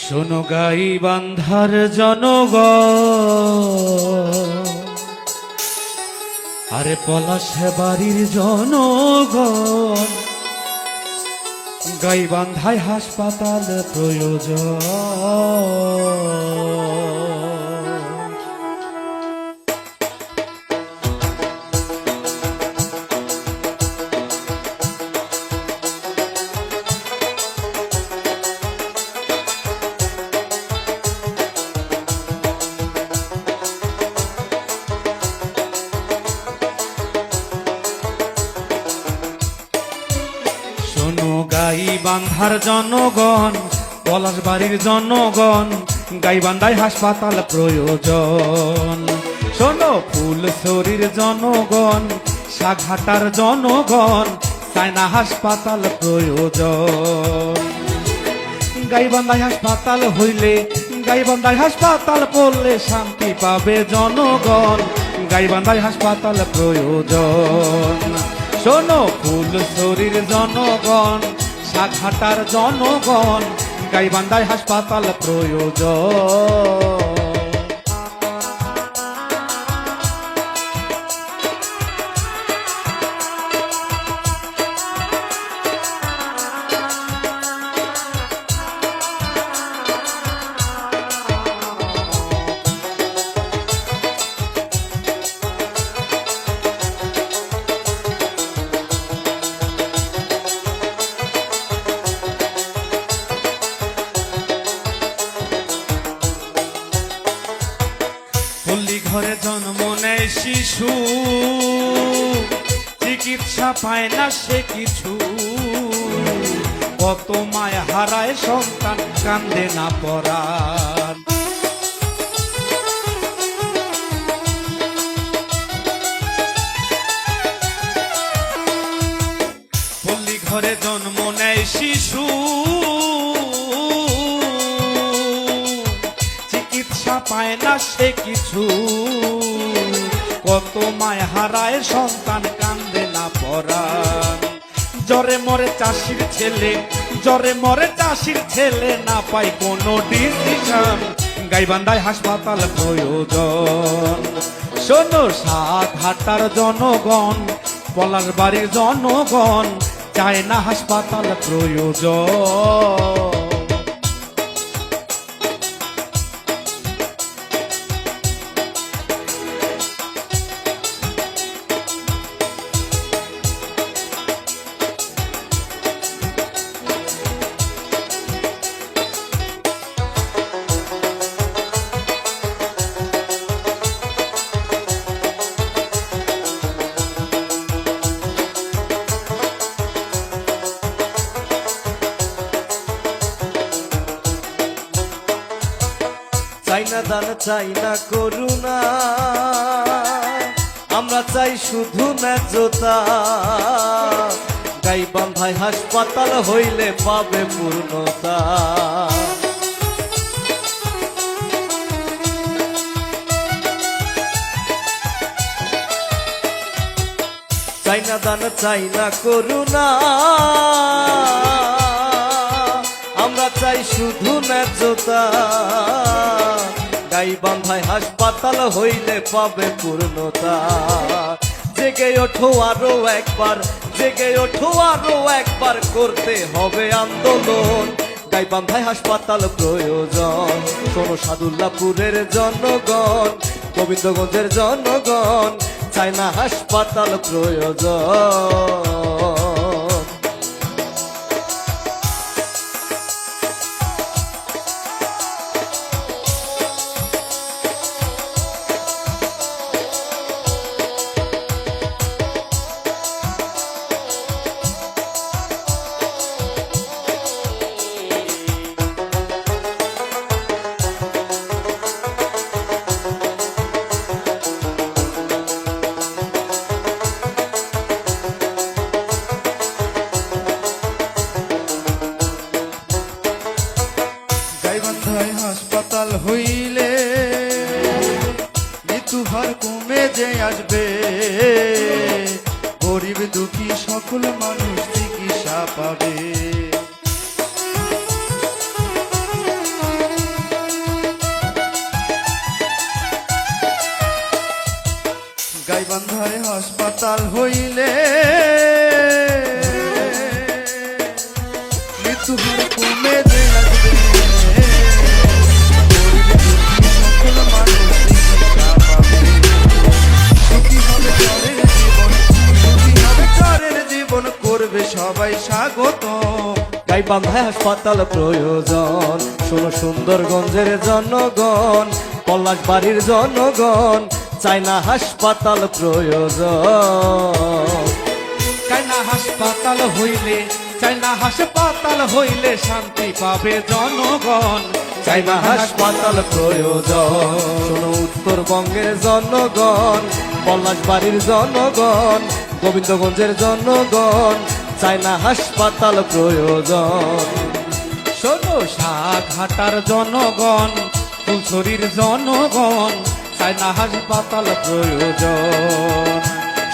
শোনো গাইবান্ধার জনগণ, আরে পলাশ বাড়ির জনগণ, গাইবান্ধায় হাসপাতাল প্রয়োজন। শোনো গাইবান্ধার জনগণ, পলাশ বাড়ির জনগণ, গাইবান্ধায় হাসপাতাল প্রয়োজন। শোনো ফুলছড়ির জনগণ, সাঘাটার জনগণ, চায়না হাসপাতাল প্রয়োজন। গাইবান্ধায় হাসপাতাল হইলে, গাইবান্ধায় হাসপাতাল পড়লে শান্তি পাবে জনগণ, গাইবান্ধায় হাসপাতাল প্রয়োজন। শোনো ফুলছড়ির জনগণ, সাঘাটার জনগণ, গাইবান্ধায় হাসপাতাল প্রয়োজন। পল্লী ঘরে জন্ম নেয় শিশু, চিকিৎসা পায় না সে কিছু, কত মায় হারায় সন্তান, কান্দে না পরাণ। পল্লী ঘরে জন্ম নেয় শিশু, পায় না সে কিছু, কত মায় হারায় সন্তান, কান্দে না পরাণ। জ্বরে মরে চাষির ছেলে, জ্বরে মরে চাষির ছেলে, না পায় কোনো ডিসিশন, গাইবান্ধায় হাসপাতাল প্রয়োজন। শোনো সাঘাটার জনগণ, পলাশ বাড়ির জনগণ, চায়না হাসপাতাল প্রয়োজন। চাইনা দান চাই না করুণা, আমরা চাই শুধু ন্যায্যতা, গাইবান্ধায় হাসপাতাল হইলে পাবে পূর্ণতা। চাইনা দান চাই না করুণা, আমরা চাই শুধু ন্যায্যতা, গাইবান্ধায় হাসপাতাল হইলে পাবে পূর্ণতা। জেগে ওঠো আরো একবার, জেগে ওঠো আরো একবার, করতে হবে আন্দোলন, গাইবান্ধায় হাসপাতাল প্রয়োজন। শোনো সাদুল্লাপুরের জনগণ, গোবিন্দগঞ্জের জনগণ, চায়না হাসপাতাল প্রয়োজন। হাসপাতাল হইলে মৃত্যুহার কমে যে আসবে, গরিব দুঃখী সকল মানুষ চিকিৎসা পাবে। গাইবান্ধায় হাসপাতাল হইলে মৃত্যু হার কমে যে লাগবে সকল মানুষ চিকিৎসা পাবে। সুখী হবে চরের জীবন, সুখী হবে চরের জীবন, করবে সবাই স্বাগত। গাইবান্ধায় হাসপাতাল প্রয়োজন, শোনো সুন্দরগঞ্জের জনগণ, পলাশ বাড়ির জনগণ, চাই না হাসপাতাল প্রয়োজন। চাইনা হাসপাতাল হইলে, চাইনা হাসপাতাল হইলে শান্তি পাবে জনগণ। চাই না হাসপাতাল প্রয়োজন, শোনো উত্তরবঙ্গের জনগণ, পলাশ বাড়ির জনগণ, গোবিন্দগঞ্জের জনগণ, চাই না হাসপাতাল প্রয়োজন। শোনো সাঘাটার জনগণ, ফুলছড়ির জনগণ, চাইনা হাসপাতাল প্রয়োজন।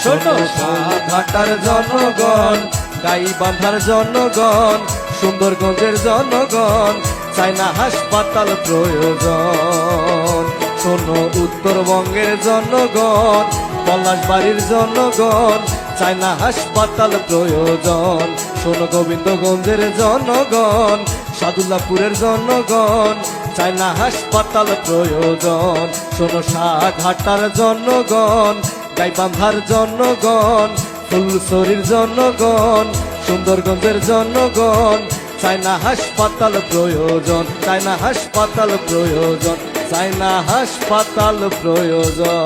শোনো সাঘাটার জনগণ, গাইবান্ধার জনগণ, সুন্দরগঞ্জের জনগণ, চাই না হাসপাতাল প্রয়োজন। শোনো উত্তরবঙ্গের জনগণ, পলাশবাড়ির জনগণ, চাই না হাসপাতাল প্রয়োজন। শোনো গোবিন্দগঞ্জের জনগণ, সাদুল্লাপুরের জনগণ, চাই না হাসপাতাল প্রয়োজন। শোনো সাঘাটার জনগণ, গাইবান্ধার জনগণ, ফুলছড়ির জনগণ, সুন্দরগঞ্জের জনগণ, চাই না হাসপাতাল প্রয়োজন, চাই না হাসপাতাল প্রয়োজন, চাই না হাসপাতাল প্রয়োজন।